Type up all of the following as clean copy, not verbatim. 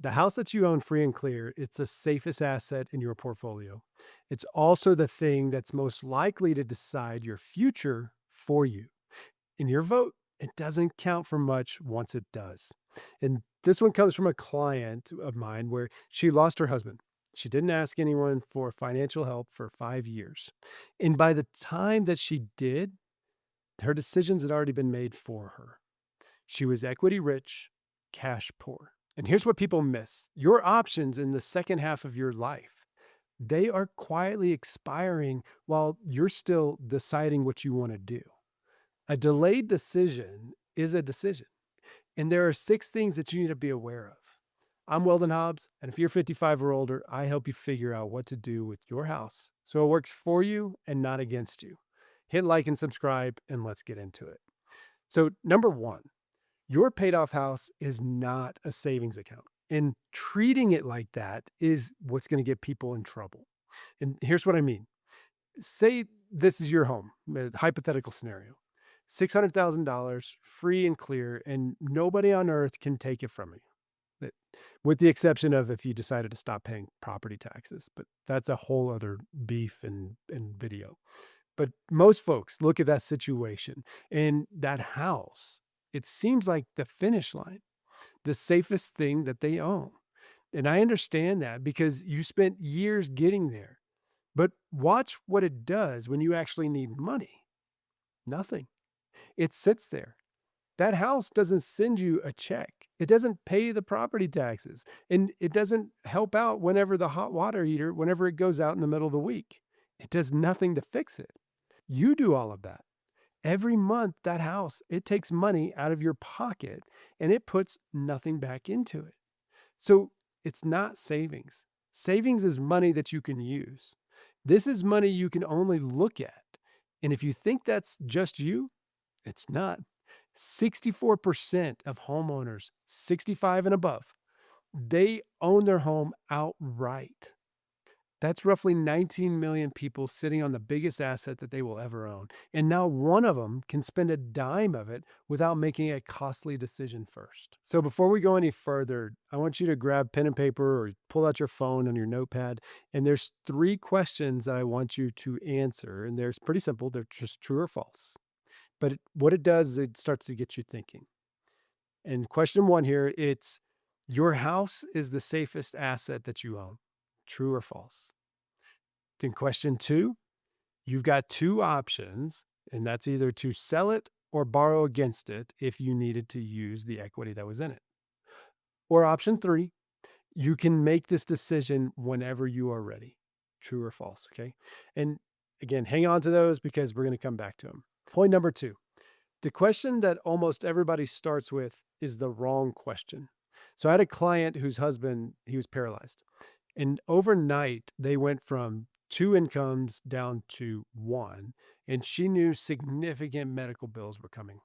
The house that you own free and clear, it's the safest asset in your portfolio. It's also the thing that's most likely to decide your future for you. And your vote, it doesn't count for much once it does. And this one comes from a client of mine where she lost her husband. She didn't ask anyone for financial help for 5 years. And by the time that she did, her decisions had already been made for her. She was equity rich, cash poor. And here's what people miss: your options in the second half of your life, they are quietly expiring while you're still deciding what you want to do. A delayed decision is a decision. And there are 6 things that you need to be aware of. I'm Weldon Hobbs, and if you're 55 or older, I help you figure out what to do with your house so it works for you and not against you. Hit like and subscribe, and let's get into it. So, number one, your paid off house is not a savings account. And treating it like that is what's going to get people in trouble. And here's what I mean. Say this is your home, a hypothetical scenario. $600,000 free and clear, and nobody on earth can take it from you. That- With the exception of if you decided to stop paying property taxes, but that's a whole other beef and video. But most folks look at that situation and that house, it seems like the finish line, the safest thing that they own. And I understand that because you spent years getting there. But watch what it does when you actually need money. Nothing. It sits there. That house doesn't send you a check. It doesn't pay the property taxes. And it doesn't help out whenever the hot water heater, whenever it goes out in the middle of the week. It does nothing to fix it. You do all of that. Every month, that house, it takes money out of your pocket and it puts nothing back into it. So it's not savings. Savings is money that you can use. This is money you can only look at. And if you think that's just you, it's not. 64% of homeowners 65 and above, they own their home outright. That's roughly 19 million people sitting on the biggest asset that they will ever own. And now one of them can spend a dime of it without making a costly decision first. So before we go any further, I want you to grab pen and paper or pull out your phone on your notepad. And there's 3 questions that I want you to answer. And they're pretty simple. They're just true or false. But what it does is it starts to get you thinking. And question 1 here, it's your house is the safest asset that you own. True or false? Then question 2, you've got 2 options, and that's either to sell it or borrow against it if you needed to use the equity that was in it. Or option 3, you can make this decision whenever you are ready. True or false, okay? And again, hang on to those because we're going to come back to them. Point number 2, the question that almost everybody starts with is the wrong question. So I had a client whose husband, he was paralyzed. And overnight, they went from 2 incomes down to 1, and she knew significant medical bills were coming.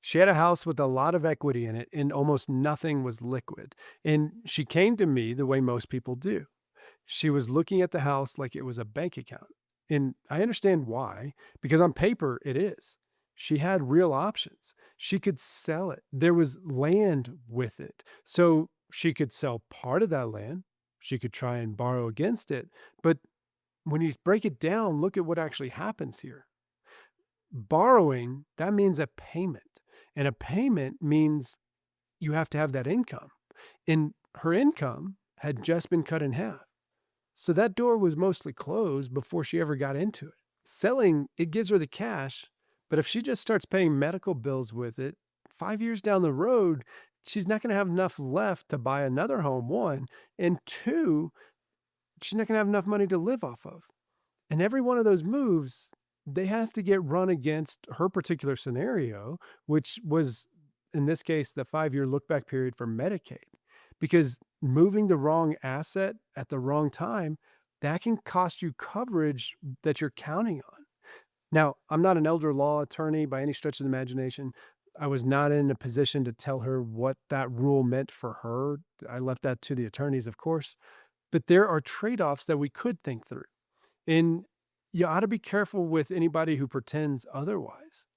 She had a house with a lot of equity in it, and almost nothing was liquid. And she came to me the way most people do. She was looking at the house like it was a bank account. And I understand why, because on paper, it is. She had real options. She could sell it. There was land with it. So she could sell part of that land. She could try and borrow against it. But when you break it down, look at what actually happens here. Borrowing, that means a payment. And a payment means you have to have that income. And her income had just been cut in half. So that door was mostly closed before she ever got into it. Selling, it gives her the cash. But if she just starts paying medical bills with it, 5 years down the road, she's not going to have enough left to buy another home, 1. And 2, she's not going to have enough money to live off of. And every one of those moves, they have to get run against her particular scenario, which was, in this case, the 5-year look back period for Medicaid. Because moving the wrong asset at the wrong time, that can cost you coverage that you're counting on. Now, I'm not an elder law attorney by any stretch of the imagination. I was not in a position to tell her what that rule meant for her. I left that to the attorneys, of course. But there are trade-offs that we could think through. And you ought to be careful with anybody who pretends otherwise.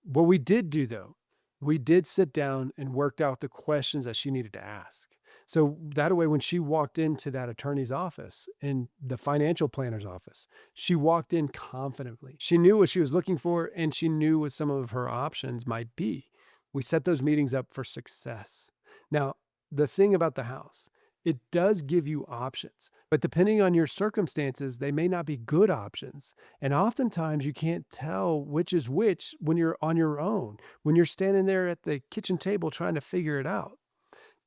What we did do, though, we did sit down and worked out the questions that she needed to ask. So that way, when she walked into that attorney's office and the financial planner's office, she walked in confidently. She knew what she was looking for and she knew what some of her options might be. We set those meetings up for success. Now, the thing about the house, it does give you options, but depending on your circumstances, they may not be good options. And oftentimes you can't tell which is which when you're on your own, when you're standing there at the kitchen table trying to figure it out.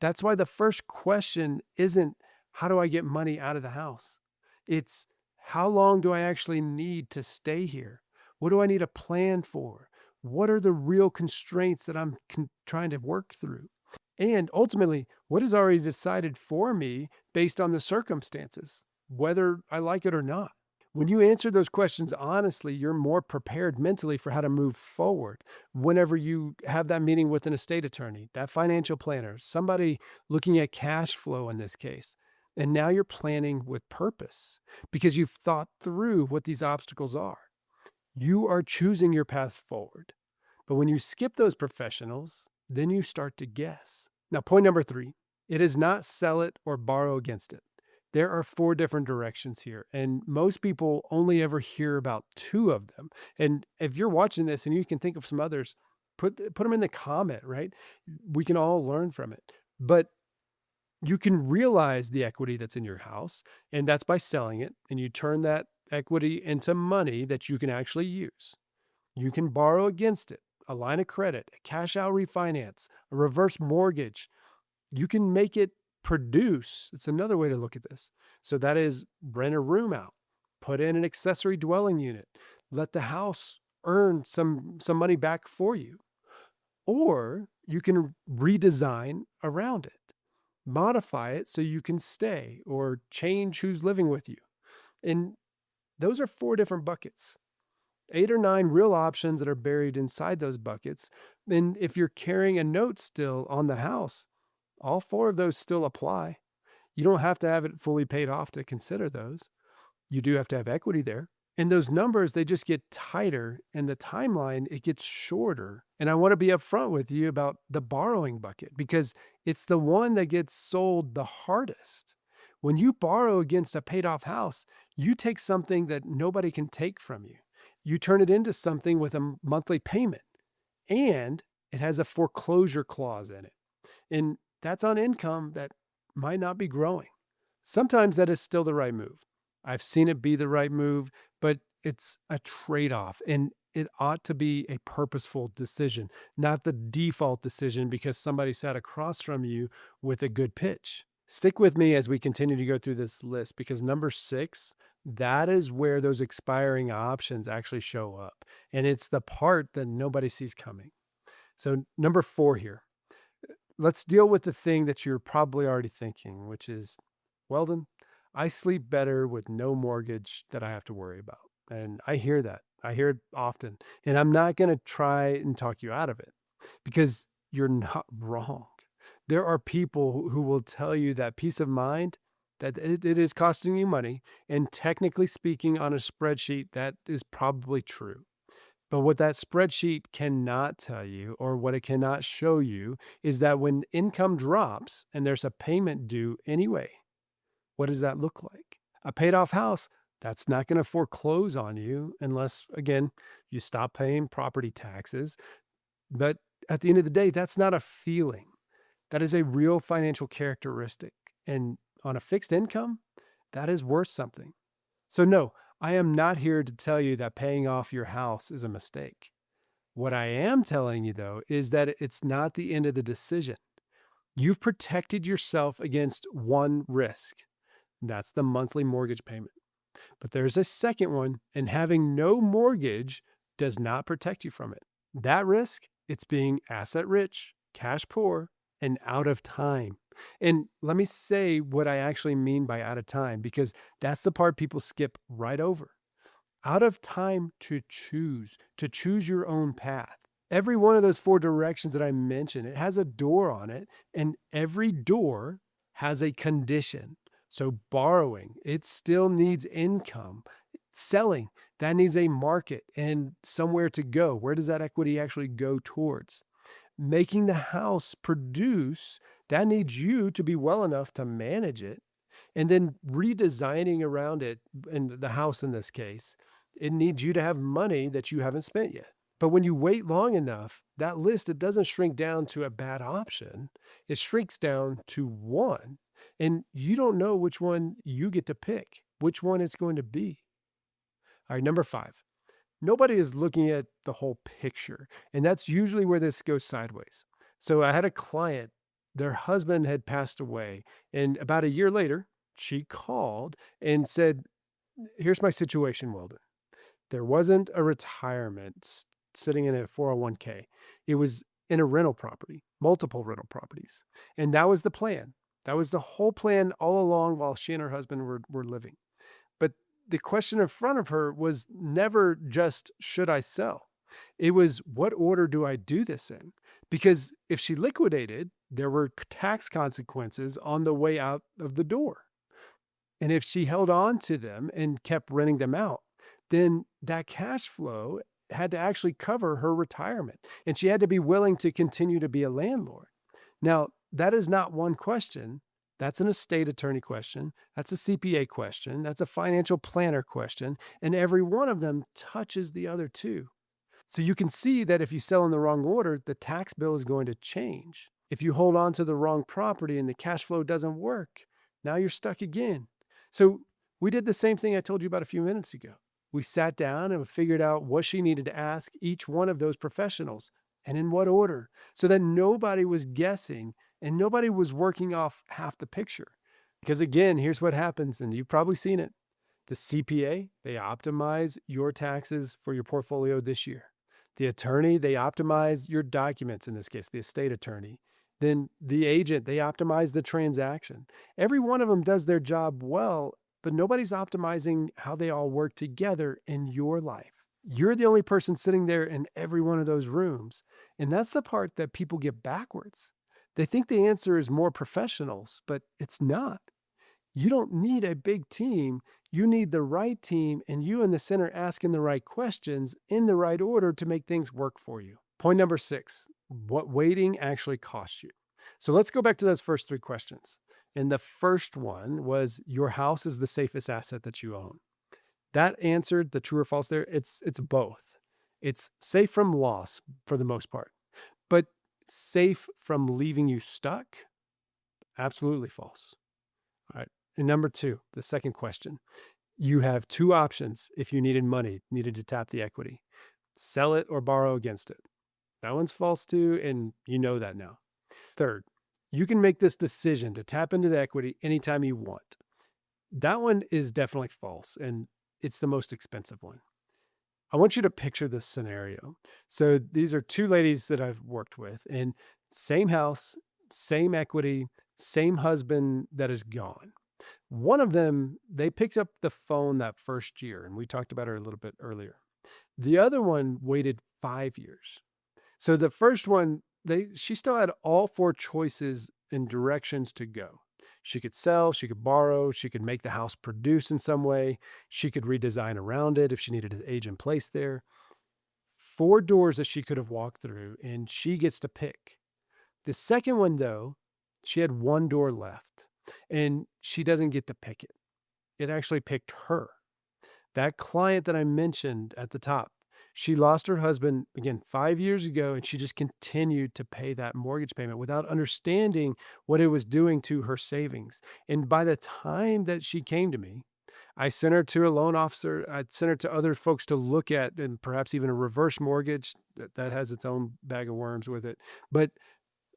That's why the first question isn't, "How do I get money out of the house?" It's, "How long do I actually need to stay here? What do I need a plan for? What are the real constraints that I'm trying to work through?" And ultimately, what is already decided for me based on the circumstances, whether I like it or not. When you answer those questions honestly, you're more prepared mentally for how to move forward. Whenever you have that meeting with an estate attorney, that financial planner, somebody looking at cash flow in this case, and now you're planning with purpose because you've thought through what these obstacles are. You are choosing your path forward. But when you skip those professionals, then you start to guess. Now, point number 3, it is not sell it or borrow against it. There are 4 different directions here, and most people only ever hear about 2 of them. And if you're watching this and you can think of some others, put them in the comment, right? We can all learn from it. But you can realize the equity that's in your house, and that's by selling it, and you turn that equity into money that you can actually use. You can borrow against it, a line of credit, a cash out refinance, a reverse mortgage. You can make it produce. It's another way to look at this. So that is rent a room out, put in an accessory dwelling unit, let the house earn some money back for you. Or you can redesign around it, modify it so you can stay or change who's living with you. And those are 4 different buckets. 8 or 9 real options that are buried inside those buckets. And if you're carrying a note still on the house, all 4 of those still apply. You don't have to have it fully paid off to consider those. You do have to have equity there. And those numbers, they just get tighter and the timeline, it gets shorter. And I want to be upfront with you about the borrowing bucket because it's the one that gets sold the hardest. When you borrow against a paid off house, you take something that nobody can take from you. You turn it into something with a monthly payment and it has a foreclosure clause in it. And that's on income that might not be growing. Sometimes that is still the right move. I've seen it be the right move, but it's a trade off and it ought to be a purposeful decision, not the default decision because somebody sat across from you with a good pitch. Stick with me as we continue to go through this list because number 6, that is where those expiring options actually show up. And it's the part that nobody sees coming. So, number 4 here, let's deal with the thing that you're probably already thinking, which is, Weldon, I sleep better with no mortgage that I have to worry about. And I hear that. I hear it often. And I'm not going to try and talk you out of it because you're not wrong. There are people who will tell you that peace of mind, that it is costing you money. And technically speaking, on a spreadsheet, that is probably true. But what that spreadsheet cannot tell you, or what it cannot show you, is that when income drops and there's a payment due anyway, what does that look like? A paid off house, that's not going to foreclose on you unless, again, you stop paying property taxes. But at the end of the day, that's not a feeling. That is a real financial characteristic. And on a fixed income, that is worth something. So, no, I am not here to tell you that paying off your house is a mistake. What I am telling you, though, is that it's not the end of the decision. You've protected yourself against one risk. That's the monthly mortgage payment. But there's a second one, and having no mortgage does not protect you from it. That risk, it's being asset rich, cash poor, and out of time. And let me say what I actually mean by out of time, because that's the part people skip right over. Out of time to choose your own path. Every one of those 4 directions that I mentioned, it has a door on it, and every door has a condition. So borrowing, it still needs income. Selling, that needs a market and somewhere to go. Where does that equity actually go towards? Making the house produce, That needs you to be well enough to manage it, and then redesigning around it, in the house in this case, it needs you to have money that you haven't spent yet. But when you wait long enough, that list, it doesn't shrink down to a bad option. It shrinks down to one. And you don't know which one you get to pick, which one it's going to be. All right, number five, nobody is looking at the whole picture. And that's usually where this goes sideways. So I had a client, their husband had passed away. And about a year later, she called and said, "Here's my situation, Weldon. There wasn't a retirement sitting in a 401k. It was in a rental property, multiple rental properties. And that was the plan. That was the whole plan all along while she and her husband were living. But the question in front of her was never just, should I sell? It was, what order do I do this in? Because if she liquidated, there were tax consequences on the way out of the door. And if she held on to them and kept renting them out, then that cash flow had to actually cover her retirement. And she had to be willing to continue to be a landlord. Now, that is not one question. That's an estate attorney question. That's a CPA question. That's a financial planner question. And every one of them touches the other two. So you can see that if you sell in the wrong order, the tax bill is going to change. If you hold on to the wrong property and the cash flow doesn't work, now you're stuck again. So we did the same thing I told you about a few minutes ago. We sat down and figured out what she needed to ask each one of those professionals and in what order, so that nobody was guessing and nobody was working off half the picture. Because again, here's what happens, and you've probably seen it. The CPA, they optimize your taxes for your portfolio this year. The attorney, they optimize your documents, in this case, the estate attorney. Then the agent, they optimize the transaction. Every one of them does their job well, but nobody's optimizing how they all work together in your life. You're the only person sitting there in every one of those rooms. And that's the part that people get backwards. They think the answer is more professionals, but it's not. You don't need a big team. You need the right team and you in the center asking the right questions in the right order to make things work for you. Point number 6, what waiting actually costs you. So let's go back to those first 3 questions. And the first one was, your house is the safest asset that you own. That answered the true or false there. It's both. It's safe from loss for the most part, but safe from leaving you stuck? Absolutely false. All right. And number 2, the second question. You have 2 options if you needed to tap the equity. Sell it or borrow against it. That one's false too, and you know that now. Third, you can make this decision to tap into the equity anytime you want. That one is definitely false, and it's the most expensive one. I want you to picture this scenario. So these are 2 ladies that I've worked with, and same house, same equity, same husband that is gone. One of them, they picked up the phone that first year, and we talked about her a little bit earlier. The other one waited 5 years. So the first one, she still had all 4 choices and directions to go. She could sell, she could borrow, she could make the house produce in some way, she could redesign around it if she needed an age in place there. 4 doors that she could have walked through, and she gets to pick. The second one, though, she had 1 door left, and she doesn't get to pick it. It actually picked her. That client that I mentioned at the top, she lost her husband, again, 5 years ago, and she just continued to pay that mortgage payment without understanding what it was doing to her savings. And by the time that she came to me, I sent her to a loan officer. I sent her to other folks to look at, and perhaps even a reverse mortgage that has its own bag of worms with it. But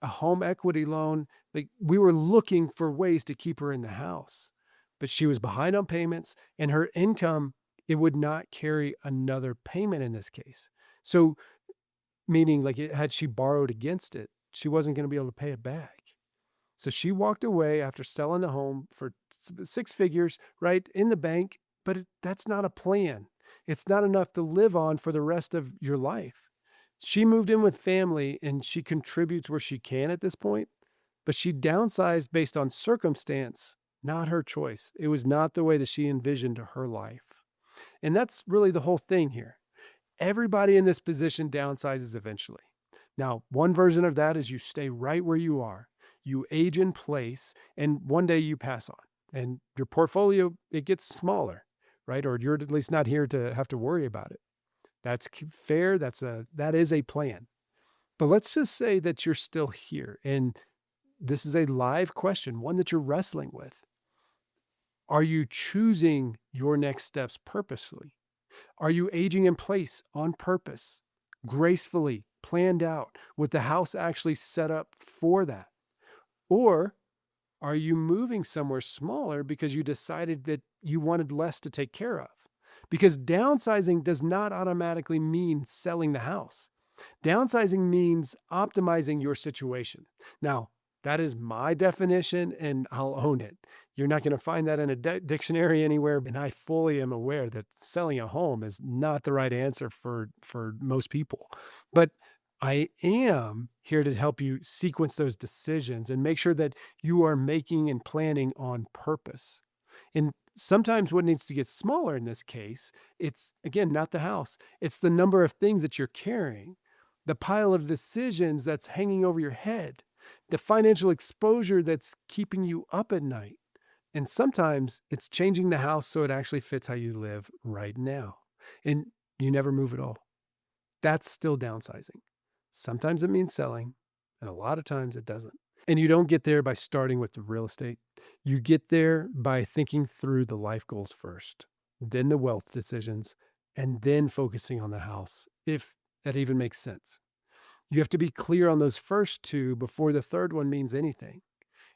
a home equity loan, like, we were looking for ways to keep her in the house. But she was behind on payments, and her income, it would not carry another payment in this case. So, meaning, like, had she borrowed against it, she wasn't going to be able to pay it back. So she walked away after selling the home for 6 figures, right, in the bank. But that's not a plan. It's not enough to live on for the rest of your life. She moved in with family, and she contributes where she can at this point. But she downsized based on circumstance, not her choice. It was not the way that she envisioned her life. And that's really the whole thing here. Everybody in this position downsizes eventually. Now, one version of that is you stay right where you are. You age in place, and one day you pass on, and your portfolio, it gets smaller, right? Or you're at least not here to have to worry about it. That's fair. That is a plan. But let's just say that you're still here, and this is a live question, one that you're wrestling with. Are you choosing your next steps purposely? Are you aging in place on purpose, gracefully, planned out, with the house actually set up for that? Or are you moving somewhere smaller because you decided that you wanted less to take care of? Because downsizing does not automatically mean selling the house. Downsizing means optimizing your situation. Now, that is my definition, and I'll own it. You're not going to find that in a dictionary anywhere. And I fully am aware that selling a home is not the right answer for most people. But I am here to help you sequence those decisions and make sure that you are making and planning on purpose. And sometimes what needs to get smaller in this case, it's again not the house, it's the number of things that you're carrying, the pile of decisions that's hanging over your head, the financial exposure that's keeping you up at night. And sometimes it's changing the house so it actually fits how you live right now. And you never move at all. That's still downsizing. Sometimes it means selling, and a lot of times it doesn't. And you don't get there by starting with the real estate. You get there by thinking through the life goals first, then the wealth decisions, and then focusing on the house, if that even makes sense. You have to be clear on those first two before the third one means anything.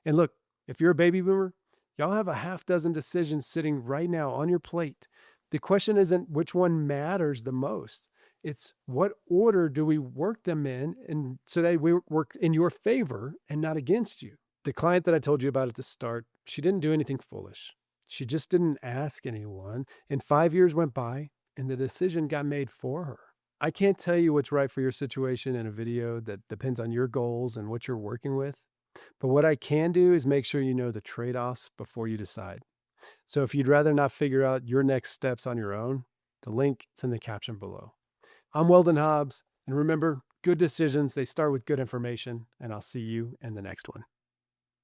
And look, if you're a baby boomer, y'all have a half dozen decisions sitting right now on your plate. The question isn't which one matters the most. It's what order do we work them in, and so that we work in your favor and not against you. The client that I told you about at the start, she didn't do anything foolish. She just didn't ask anyone, and 5 years went by, and the decision got made for her. I can't tell you what's right for your situation in a video that depends on your goals and what you're working with. But what I can do is make sure you know the trade-offs before you decide. So if you'd rather not figure out your next steps on your own, the link is in the caption below. I'm Weldon Hobbs, and remember, good decisions, they start with good information, and I'll see you in the next one.